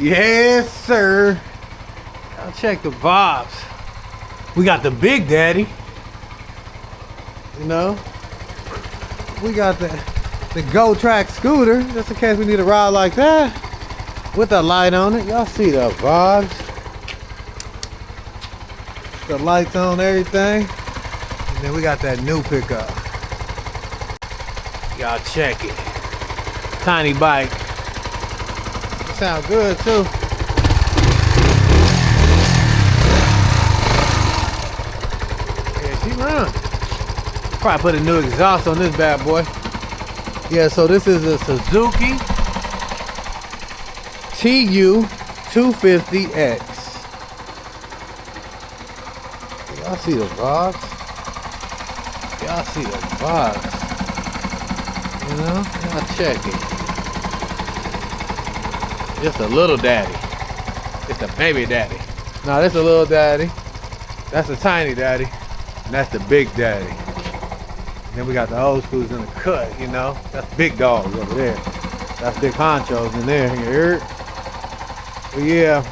Yes, sir. I'll check the vibes. We got the Big Daddy. You know, we got the Go Track scooter, just in case we need a ride like that. With the light on it. Y'all see the vibes. The lights on everything. And then we got that new pickup. Y'all check it. Tiny bike. It sound good too. Yeah, she run. Probably put a new exhaust on this bad boy. Yeah, so this is a Suzuki Tu250X. Y'all see the vibes? Y'all see the vibes? You know? Y'all check it. Just a little daddy. It's a baby daddy. Nah, that's a little daddy. That's a tiny daddy. And that's the big daddy. And then we got the old schools in the cut, you know? That's big dogs over there. That's big honchos in there, you heard? But yeah.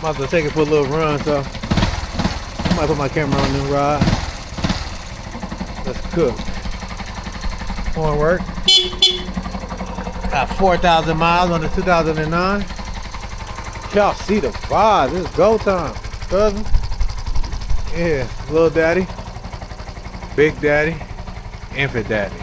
Might as well take it for a little run, so I might put my camera on this ride. Let's cook. Horn work. Got 4,000 miles on the 2009. Y'all see the vibe. It's go time, cousin. Yeah, little daddy, big daddy, infant daddy.